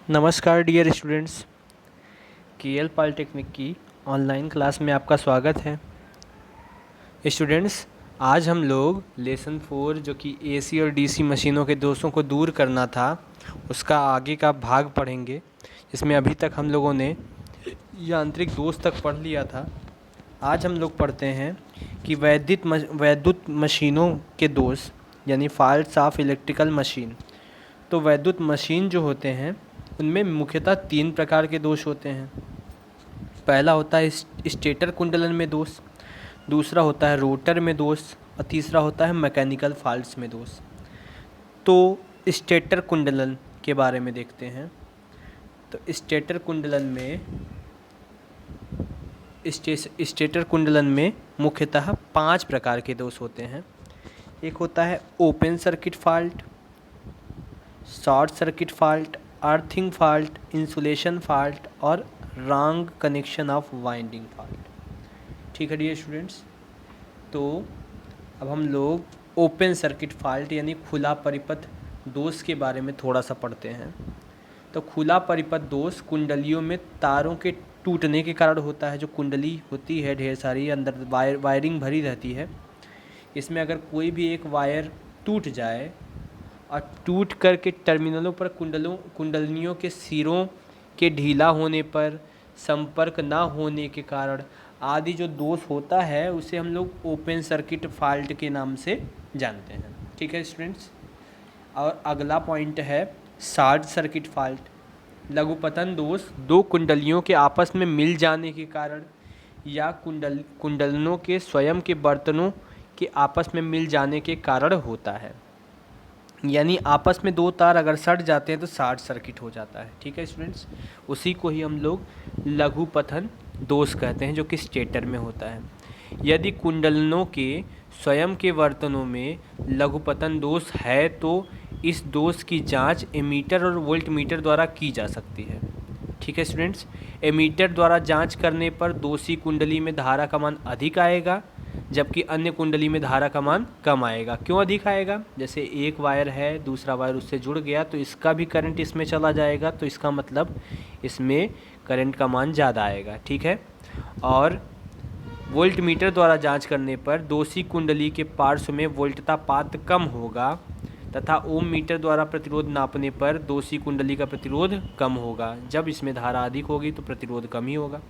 नमस्कार dear students, KL polytechnic की online class में आपका स्वागत है। स्टूडेंट्स, आज हम लोग लेसन 4 जो कि एसी और डीसी मशीनों के दोषों को दूर करना था, उसका आगे का भाग पढ़ेंगे, जिसमें अभी तक हम लोगों ने यांत्रिक दोष तक पढ़ लिया था। आज हम लोग पढ़ते हैं कि वैद्युत मशीनों के दोष यानी फॉल्ट्स ऑफ इलेक्ट्रिकल मशीन। तो वैद्युत मशीन जो होते हैं उनमें मुख्यतः 3 प्रकार के दोष होते हैं। पहला होता है स्टेटर कुंडलन में दोष, दूसरा होता है रोटर में दोष और तीसरा होता है मैकेनिकल फॉल्ट्स में दोष। तो स्टेटर कुंडलन के बारे में देखते हैं। तो स्टेटर कुंडलन में मुख्यतः 5 प्रकार के दोष होते हैं। एक होता है open circuit fault, short circuit fault, earthing fault, insulation fault और wrong connection of winding fault. ठीक है डियर स्टूडेंट्स, तो अब हम लोग ओपन सर्किट फॉल्ट यानी खुला परिपथ दोष के बारे में थोड़ा सा पढ़ते हैं। तो खुला परिपथ दोष कुंडलियों में तारों के टूटने के कारण होता है। जो कुंडली होती है ढेर सारी, अंदर वायरिंग भरी रहती है, इसमें अगर कोई भी एक वायर टूट जाए और टूट कर के टर्मिनलों पर कुंडलियों के सिरों के ढीला होने पर, संपर्क ना होने के कारण आदि जो दोष होता है उसे हम लोग ओपन सर्किट फॉल्ट के नाम से जानते हैं। ठीक है स्टूडेंट्स, और अगला पॉइंट है शॉर्ट सर्किट फॉल्ट। लघुपतन दोष दो कुंडलियों के आपस में मिल जाने के कारण या कुंडलनों के स्वयं के बर्तनों के आपस में मिल जाने के कारण होता है। यानी आपस में 2 तार अगर सट जाते हैं तो शॉर्ट सर्किट हो जाता है। ठीक है स्टूडेंट्स, उसी को ही हम लोग लघुपतन दोष कहते हैं, जो कि स्टेटर में होता है। यदि कुंडलनों के स्वयं के बर्तनों में लघुपतन दोष है तो इस दोष की जांच एमीटर और वोल्टमीटर द्वारा की जा सकती है। ठीक है स्टूडेंट्स, एमीटर द्वारा जांच करने पर दोषी कुंडली में धारा का मान अधिक आएगा, जबकि अन्य कुंडली में धारा का मान कम आएगा। क्यों अधिक आएगा? जैसे एक वायर है, दूसरा वायर उससे जुड़ गया तो इसका भी करंट इसमें चला जाएगा, तो इसका मतलब इसमें करंट का मान ज़्यादा आएगा। ठीक है, और वोल्टमीटर द्वारा जांच करने पर दोषी कुंडली के पार्श्व में वोल्टता पात कम होगा तथा ओम मीटर द्वारा प्रतिरोध नापने पर दोषी कुंडली का प्रतिरोध कम होगा। जब इसमें धारा अधिक होगी तो प्रतिरोध कम ही होगा।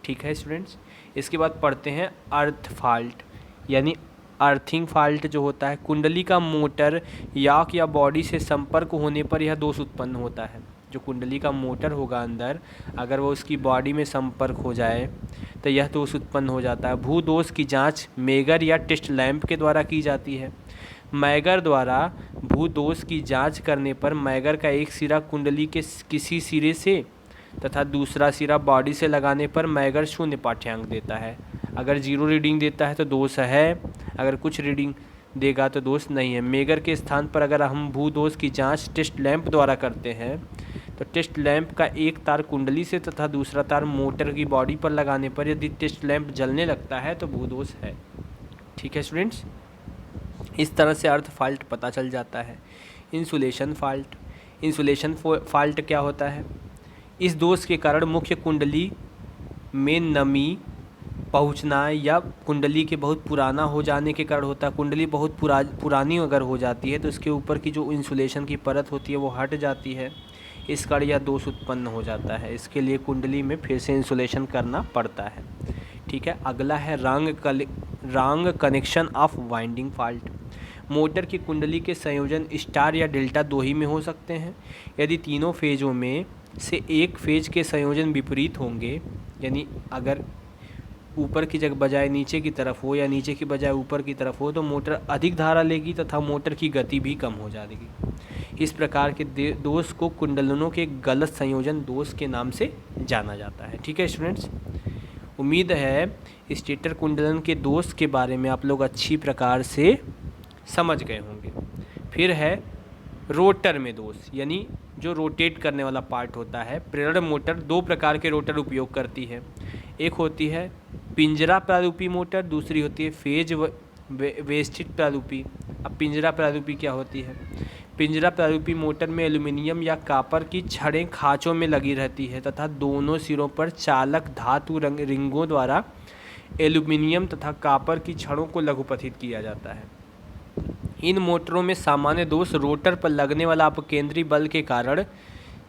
ठीक है स्टूडेंट्स, इसके बाद पढ़ते हैं अर्थ फॉल्ट यानी अर्थिंग फॉल्ट जो होता है। कुंडली का मोटर याक या बॉडी से संपर्क होने पर यह दोष उत्पन्न होता है। जो कुंडली का मोटर होगा अंदर, अगर वो उसकी बॉडी में संपर्क हो जाए तो यह दोष उत्पन्न हो जाता है। भू दोष की जांच मेगर या टेस्ट लैंप के द्वारा की जाती है। मैगर द्वारा भू दोष की जांच करने पर मैगर का एक सिरा कुंडली के किसी सिरे से तथा दूसरा सिरा बॉडी से लगाने पर मैगर 0 पाठ्यांक देता है। अगर 0 रीडिंग देता है तो दोष है, अगर कुछ रीडिंग देगा तो दोष नहीं है। मैगर के स्थान पर अगर हम भू दोष की जांच टेस्ट लैंप द्वारा करते हैं तो टेस्ट लैंप का एक तार कुंडली से तथा दूसरा तार मोटर की बॉडी पर लगाने पर यदि टेस्ट लैंप जलने लगता है तो भू दोष है। ठीक है स्टूडेंट्स, इस तरह से अर्थ फॉल्ट पता चल जाता है। इंसुलेशन फॉल्ट क्या होता है? इस दोष के कारण मुख्य कुंडली में नमी पहुंचना या कुंडली के बहुत पुराना हो जाने के कारण होता है। कुंडली बहुत पुरानी अगर हो जाती है तो इसके ऊपर की जो इंसुलेशन की परत होती है वो हट जाती है, इस कारण यह दोष उत्पन्न हो जाता है। इसके लिए कुंडली में फिर से इंसुलेशन करना पड़ता है। ठीक है, अगला है wrong connection of winding fault. Motor की कुंडली के संयोजन स्टार या डेल्टा 2 ही में हो सकते हैं। यदि तीनों फेजों में से एक फेज के संयोजन विपरीत होंगे, यानी अगर ऊपर की जगह बजाय नीचे की तरफ हो या नीचे की बजाय ऊपर की तरफ हो तो मोटर अधिक धारा लेगी तथा मोटर की गति भी कम हो जाएगी। इस प्रकार के दोष को कुंडलनों के गलत संयोजन दोष के नाम से जाना जाता है। ठीक है स्टूडेंट्स, उम्मीद है स्टेटर कुंडलन के दोष के बारे में आप लोग अच्छी प्रकार से समझ गए होंगे। फिर है रोटर में दोष, यानी जो रोटेट करने वाला पार्ट होता है। प्रेरण मोटर 2 प्रकार के रोटर उपयोग करती है। एक होती है पिंजरा प्रारूपी मोटर, दूसरी होती है फेज वेस्टेड प्रारूपी। अब पिंजरा प्रारूपी क्या होती है? पिंजरा प्रारूपी मोटर में एल्यूमीनियम या कॉपर की छड़ें खाँचों में लगी रहती है तथा दोनों सिरों पर चालक धातु रिंगों द्वारा एल्यूमीनियम तथा कॉपर की छड़ों को लघुपथित किया जाता है। इन मोटरों में सामान्य दोष रोटर पर लगने वाला अपकेंद्री बल के कारण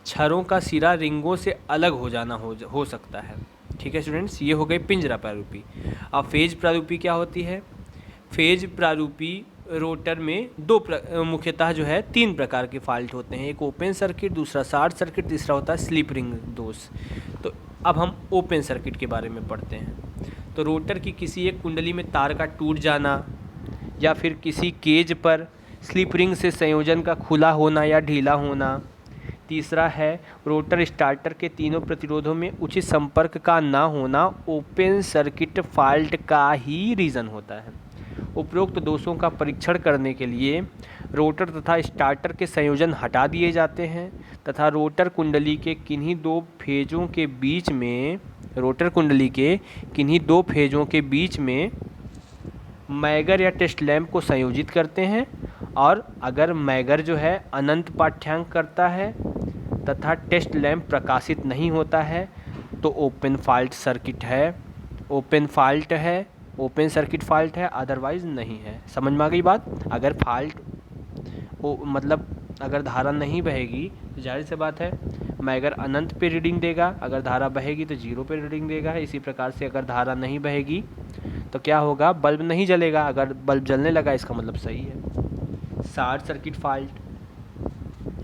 छड़ों का सिरा रिंगों से अलग हो जाना हो सकता है। ठीक है स्टूडेंट्स, ये हो गई पिंजरा प्रारूपी। अब फेज प्रारूपी क्या होती है? फेज प्रारूपी रोटर में मुख्यतः जो है 3 प्रकार के फॉल्ट होते हैं। एक ओपन सर्किट, दूसरा शॉर्ट सर्किट, तीसरा होता है स्लिप रिंग दोष। तो अब हम ओपन सर्किट के बारे में पढ़ते हैं। तो रोटर की किसी एक कुंडली में तार का टूट जाना या फिर किसी केज पर स्लिप रिंग से संयोजन का खुला होना या ढीला होना। तीसरा है रोटर स्टार्टर के तीनों प्रतिरोधों में उचित संपर्क का ना होना ओपन सर्किट फॉल्ट का ही रीज़न होता है। उपरोक्त दोषों का परीक्षण करने के लिए रोटर तथा स्टार्टर के संयोजन हटा दिए जाते हैं तथा रोटर कुंडली के किन्हीं दो फेजों के बीच में मैगर या टेस्ट लैंप को संयोजित करते हैं। और अगर मैगर जो है अनंत पाठ्यांक करता है तथा टेस्ट लैंप प्रकाशित नहीं होता है तो ओपन सर्किट फॉल्ट है, अदरवाइज नहीं है। समझ में आ गई बात? अगर अगर धारा नहीं बहेगी तो जाहिर सी बात है मैगर अनंत पे रीडिंग देगा, अगर धारा बहेगी तो 0 पे रीडिंग देगा। इसी प्रकार से अगर धारा नहीं बहेगी तो क्या होगा? बल्ब नहीं जलेगा। अगर बल्ब जलने लगा इसका मतलब सही है। शॉर्ट सर्किट फॉल्ट,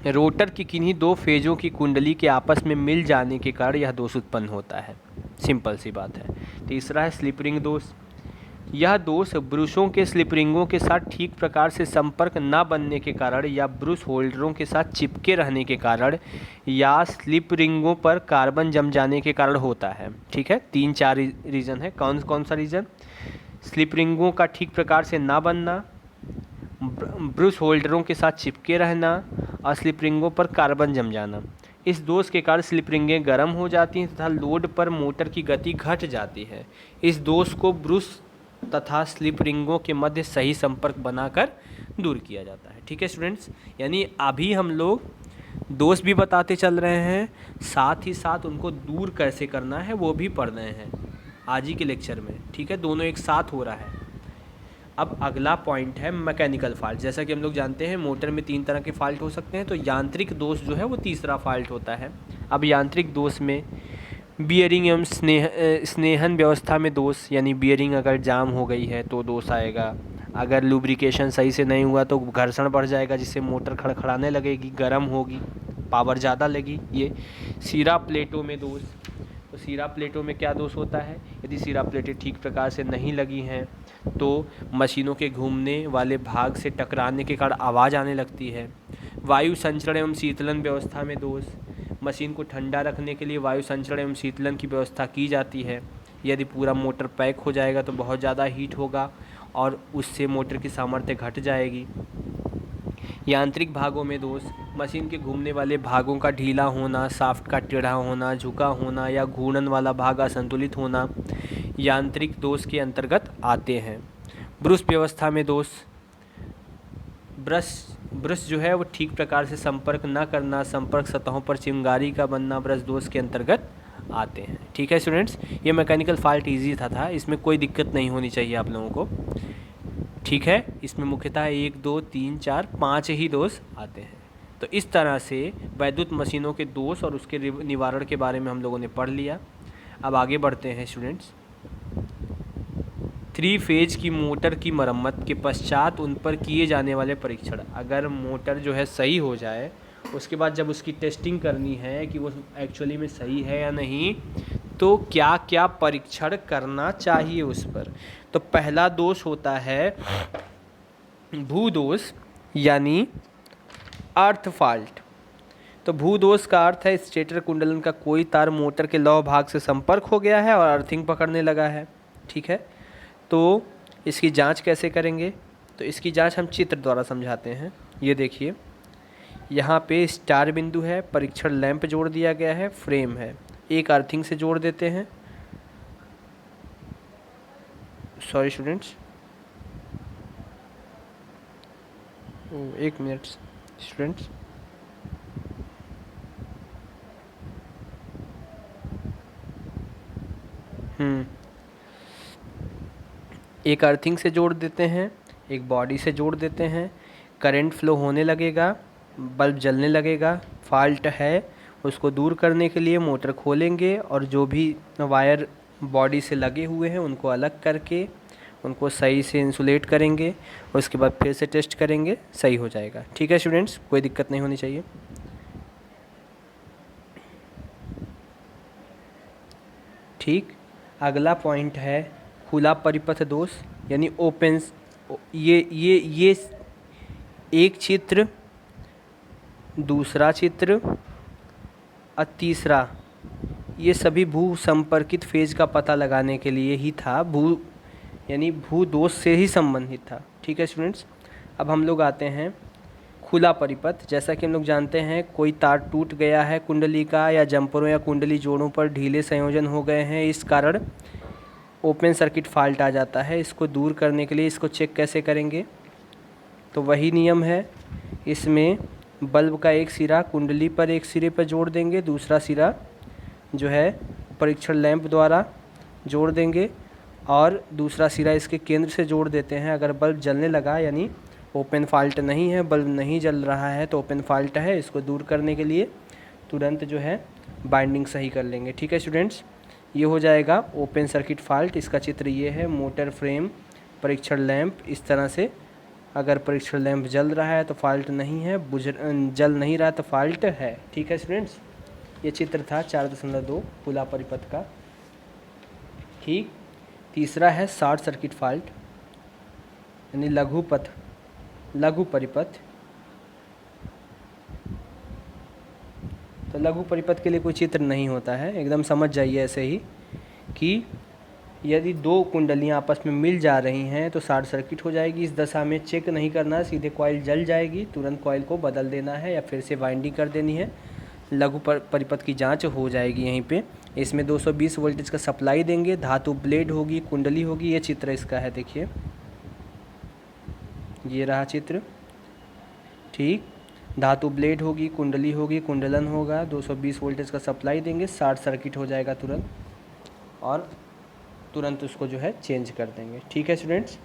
रोटर की किन्हीं दो फेजों की कुंडली के आपस में मिल जाने के कारण यह दोष उत्पन्न होता है। सिंपल सी बात है। तीसरा है स्लिप रिंग दोष। यह दोष ब्रशों के स्लिप रिंगों के साथ ठीक प्रकार से संपर्क न बनने के कारण या ब्रश होल्डरों के साथ चिपके रहने के कारण या स्लिप रिंगों पर कार्बन जम जाने के कारण होता है। ठीक है, 3-4 रीज़न है। कौन सा रीज़न? स्लिप रिंगों का ठीक प्रकार से ना बनना, ब्रश होल्डरों के साथ चिपके रहना और स्लिप रिंगों पर कार्बन जम जाना। इस दोष के कारण स्लिप रिंगें गर्म हो जाती हैं तथा लोड पर मोटर की गति घट जाती है। इस दोष को ब्रश तथा स्लिप रिंगों के मध्य सही संपर्क बनाकर दूर किया जाता है। ठीक है स्टूडेंट्स, यानी अभी हम लोग दोष भी बताते चल रहे हैं, साथ ही साथ उनको दूर कैसे करना है वो भी पढ़ रहे हैं आज ही के लेक्चर में। ठीक है, दोनों एक साथ हो रहा है। अब अगला पॉइंट है मैकेनिकल फॉल्ट। जैसा कि हम लोग जानते हैं मोटर में 3 तरह के फॉल्ट हो सकते हैं, तो यांत्रिक दोष जो है वो तीसरा फॉल्ट होता है। अब यांत्रिक दोष में बियरिंग एवं स्नेहन व्यवस्था में दोष, यानी बियरिंग अगर जाम हो गई है तो दोष आएगा। अगर लुब्रिकेशन सही से नहीं हुआ तो घर्षण बढ़ जाएगा जिससे मोटर खड़खड़ाने लगेगी, गर्म होगी, पावर ज़्यादा लगी। ये सिरा प्लेटों में दोष। तो सिरा प्लेटों में क्या दोष होता है? यदि सिरा प्लेटें ठीक प्रकार से नहीं लगी हैं तो मशीनों के घूमने वाले भाग से टकराने के कारण आवाज़ आने लगती है। वायु संचरण एवं शीतलन व्यवस्था में दोष। मशीन को ठंडा रखने के लिए वायु संचरण एवं शीतलन की व्यवस्था की जाती है। यदि पूरा मोटर पैक हो जाएगा तो बहुत ज़्यादा हीट होगा और उससे मोटर की सामर्थ्य घट जाएगी। यांत्रिक भागों में दोष। मशीन के घूमने वाले भागों का ढीला होना, शाफ्ट का टेढ़ा होना, झुका होना या घूर्णन वाला भाग असंतुलित होना यांत्रिक दोष के अंतर्गत आते हैं। ब्रश व्यवस्था में दोष। ब्रश जो है वो ठीक प्रकार से संपर्क न करना, संपर्क सतहों पर चिंगारी का बनना ब्रश दोष के अंतर्गत आते हैं। ठीक है स्टूडेंट्स, ये मैकेनिकल फॉल्ट ईजी था, इसमें कोई दिक्कत नहीं होनी चाहिए आप लोगों को। ठीक है, इसमें मुख्यतः 1, 2, 3, 4, 5 ही दोष आते हैं। तो इस तरह से वैद्युत मशीनों के दोष और उसके निवारण के बारे में हम लोगों ने पढ़ लिया। अब आगे बढ़ते हैं स्टूडेंट्स। 3 फेज की मोटर की मरम्मत के पश्चात उन पर किए जाने वाले परीक्षण। अगर मोटर जो है सही हो जाए उसके बाद जब उसकी टेस्टिंग करनी है कि वो एक्चुअली में सही है या नहीं, तो क्या क्या परीक्षण करना चाहिए उस पर। तो पहला दोष होता है भूदोष यानी अर्थ फॉल्ट। तो भूदोष का अर्थ है स्टेटर कुंडलन का कोई तार मोटर के लौह भाग से संपर्क हो गया है और अर्थिंग पकड़ने लगा है। ठीक है, तो इसकी जांच कैसे करेंगे? तो इसकी जांच हम चित्र द्वारा समझाते हैं। ये देखिए, यहाँ पे स्टार बिंदु है, परीक्षण लैंप जोड़ दिया गया है, फ्रेम है, एक अर्थिंग से जोड़ देते हैं। Sorry students, 1 minute, students. एक अर्थिंग से जोड़ देते हैं, एक बॉडी से जोड़ देते हैं, करंट फ्लो होने लगेगा, बल्ब जलने लगेगा। फॉल्ट है उसको दूर करने के लिए मोटर खोलेंगे और जो भी वायर बॉडी से लगे हुए हैं उनको अलग करके उनको सही से इंसुलेट करेंगे और उसके बाद फिर से टेस्ट करेंगे, सही हो जाएगा। ठीक है स्टूडेंट्स, कोई दिक्कत नहीं होनी चाहिए। ठीक, अगला पॉइंट है खुला परिपथ दोष यानी ओपन। ये एक चित्र, दूसरा चित्र और तीसरा, ये सभी भू संपर्कित फेज का पता लगाने के लिए ही था। यानी भू दोष से ही संबंधित था। ठीक है स्टूडेंट्स। अब हम लोग आते हैं खुला परिपथ। जैसा कि हम लोग जानते हैं कोई तार टूट गया है कुंडली का, या जंपरों या कुंडली जोड़ों पर ढीले संयोजन हो गए हैं, इस कारण ओपन सर्किट फॉल्ट आ जाता है। इसको दूर करने के लिए इसको चेक कैसे करेंगे, तो वही नियम है। इसमें बल्ब का एक सिरा कुंडली पर एक सिरे पर जोड़ देंगे, दूसरा सिरा जो है परीक्षण लैंप द्वारा जोड़ देंगे और दूसरा सिरा इसके केंद्र से जोड़ देते हैं। अगर बल्ब जलने लगा यानी ओपन फॉल्ट नहीं है, बल्ब नहीं जल रहा है तो ओपन फॉल्ट है। इसको दूर करने के लिए तुरंत जो है बाइंडिंग सही कर लेंगे। ठीक है स्टूडेंट्स, ये हो जाएगा ओपन सर्किट फॉल्ट। इसका चित्र ये है, मोटर फ्रेम परीक्षण लैंप। इस तरह से अगर परीक्षण लैंप जल रहा है तो फॉल्ट नहीं है, जल नहीं रहा तो फॉल्ट है। ठीक है स्टूडेंट्स, ये चित्र था 4.2 खुला परिपथ का। ठीक, तीसरा है शॉर्ट सर्किट फॉल्ट यानी लघु परिपथ। तो लघु परिपथ के लिए कोई चित्र नहीं होता है, एकदम समझ जाइए ऐसे ही कि यदि दो कुंडलियां आपस में मिल जा रही हैं तो शॉर्ट सर्किट हो जाएगी। इस दशा में चेक नहीं करना, सीधे कॉइल जल जाएगी, तुरंत कॉइल को बदल देना है या फिर से वाइंडिंग कर देनी है। लघु परिपथ की जांच हो जाएगी यहीं पे। इसमें 220 वोल्टेज का सप्लाई देंगे, धातु ब्लेड होगी, कुंडली होगी। ये चित्र इसका है, देखिए ये रहा चित्र। ठीक, धातु ब्लेड होगी, कुंडली होगी, कुंडलन होगा, 220 वोल्टेज का सप्लाई देंगे, शॉर्ट सर्किट हो जाएगा तुरंत और तुरंत उसको जो है चेंज कर देंगे। ठीक है स्टूडेंट्स,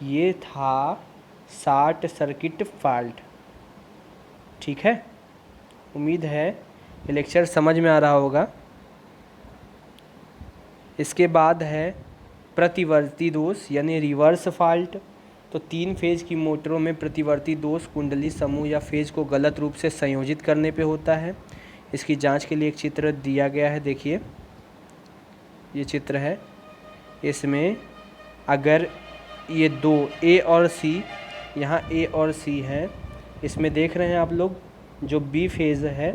ये था शॉर्ट सर्किट फॉल्ट। ठीक है, उम्मीद है ये लेक्चर समझ में आ रहा होगा। इसके बाद है प्रतिवर्ती दोष यानी रिवर्स फॉल्ट। तो 3 फेज की मोटरों में प्रतिवर्ती दोष कुंडली समूह या फेज को गलत रूप से संयोजित करने पे होता है। इसकी जांच के लिए एक चित्र दिया गया है, देखिए ये चित्र है। इसमें अगर ये 2 ए और सी, यहाँ ए और सी है, इसमें देख रहे हैं आप लोग जो बी फेज़ है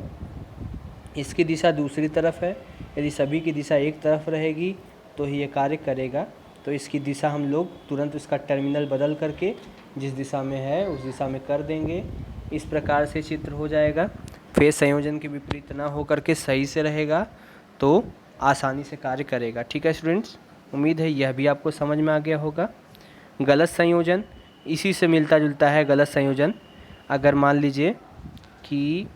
इसकी दिशा दूसरी तरफ है। यदि सभी की दिशा एक तरफ रहेगी तो ही ये कार्य करेगा। तो इसकी दिशा हम लोग तुरंत उसका टर्मिनल बदल करके जिस दिशा में है उस दिशा में कर देंगे। इस प्रकार से चित्र हो जाएगा। फेज संयोजन के विपरीत ना हो करके सही से रहेगा तो आसानी से कार्य करेगा। ठीक है स्टूडेंट्स, उम्मीद है यह भी आपको समझ में आ गया होगा। गलत संयोजन इसी से मिलता जुलता है। गलत संयोजन अगर मान लीजिए कि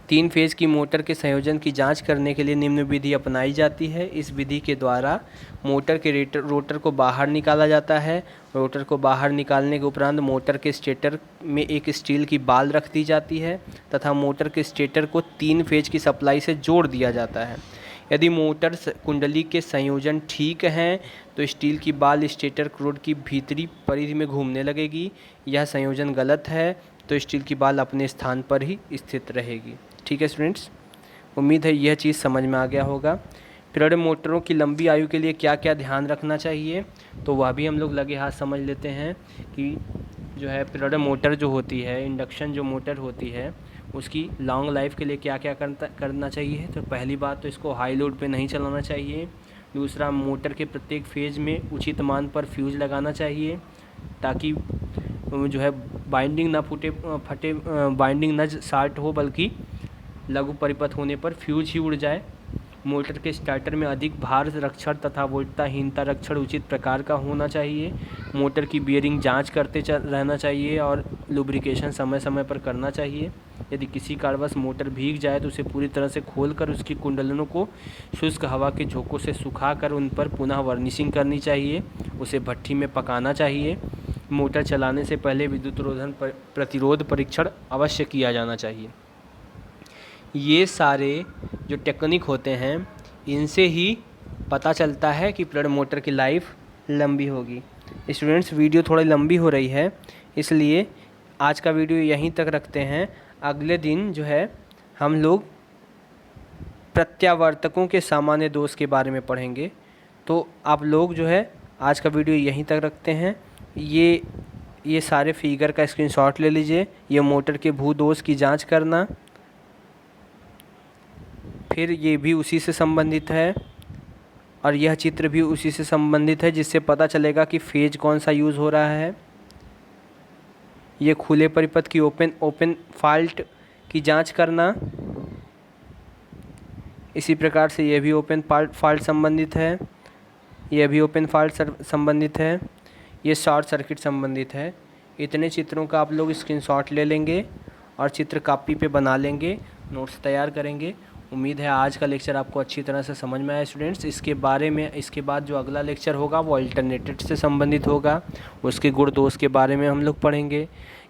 3 फेज की मोटर के संयोजन की जांच करने के लिए निम्न विधि अपनाई जाती है। इस विधि के द्वारा मोटर के रोटर को बाहर निकाला जाता है। रोटर को बाहर निकालने के उपरांत मोटर के स्टेटर में एक स्टील की बाल रख दी जाती है तथा मोटर के स्टेटर को 3 फेज की सप्लाई से जोड़ दिया जाता है। यदि मोटर कुंडली के संयोजन ठीक हैं तो स्टील की बाल स्टेटर रोड की भीतरी परिधि में घूमने लगेगी। यह संयोजन गलत है तो स्टील की बाल अपने स्थान पर ही स्थित रहेगी। ठीक है स्टूडेंट्स, उम्मीद है यह चीज़ समझ में आ गया होगा। प्रेरण मोटरों की लंबी आयु के लिए क्या क्या ध्यान रखना चाहिए तो वह भी हम लोग लगे हाथ समझ लेते हैं कि जो है प्रेरण मोटर जो होती है, इंडक्शन जो मोटर होती है, उसकी लॉन्ग लाइफ के लिए क्या क्या करना चाहिए। तो पहली बात तो इसको हाई लोड पे नहीं चलाना चाहिए। दूसरा, मोटर के प्रत्येक फेज में उचित मान पर फ्यूज लगाना चाहिए ताकि जो है बाइंडिंग ना फटे बाइंडिंग ना शॉर्ट हो बल्कि लघु परिपथ होने पर फ्यूज ही उड़ जाए। मोटर के स्टार्टर में अधिक भार रक्षण तथा वोल्टताहीनता रक्षण उचित प्रकार का होना चाहिए। मोटर की बियरिंग जांच करते रहना चाहिए और लुब्रिकेशन समय समय पर करना चाहिए। यदि किसी कारणवश मोटर भीग जाए तो उसे पूरी तरह से खोलकर उसकी कुंडलों को शुष्क हवा के झोंकों से सुखाकर उन पर पुनः वर्निशिंग करनी चाहिए। उसे भट्ठी में पकाना चाहिए। मोटर चलाने से पहले विद्युत रोधन प्रतिरोध परीक्षण अवश्य किया जाना चाहिए। ये सारे जो टेक्निक होते हैं इनसे ही पता चलता है कि प्रेरण मोटर की लाइफ लंबी होगी। स्टूडेंट्स, वीडियो थोड़ी लंबी हो रही है, इसलिए आज का वीडियो यहीं तक रखते हैं। अगले दिन जो है हम लोग प्रत्यावर्तकों के सामान्य दोष के बारे में पढ़ेंगे। तो आप लोग जो है आज का वीडियो यहीं तक रखते हैं। ये सारे फिगर का स्क्रीनशॉट ले लीजिए। ये मोटर के भू दोष की जांच करना, फिर ये भी उसी से संबंधित है और यह चित्र भी उसी से संबंधित है, जिससे पता चलेगा कि फेज कौन सा यूज़ हो रहा है। ये खुले परिपथ की ओपन फॉल्ट की जांच करना, इसी प्रकार से यह भी ओपन फॉल्ट संबंधित है, यह भी ओपन फॉल्ट संबंधित है, ये शॉर्ट सर्किट संबंधित है। इतने चित्रों का आप लोग स्क्रीनशॉट ले लेंगे और चित्र कॉपी पे बना लेंगे, नोट्स तैयार करेंगे। उम्मीद है आज का लेक्चर आपको अच्छी तरह से समझ में आया स्टूडेंट्स। इसके बाद जो अगला लेक्चर होगा वो अल्टरनेटेड से संबंधित होगा। उसके गुण दोष के बारे में हम लोग पढ़ेंगे।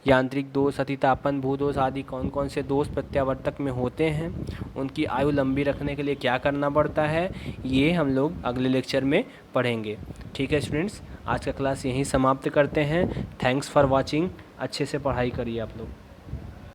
यांत्रिक दोष, अतितापन, भूदोष आदि कौन कौन से दोष प्रत्यावर्तक में होते हैं, उनकी आयु लंबी रखने के लिए क्या करना पड़ता है, ये हम लोग अगले लेक्चर में पढ़ेंगे। ठीक है स्टूडेंट्स, आज का क्लास यहीं समाप्त करते हैं। Thanks for watching. अच्छे से पढ़ाई करिए आप लोग।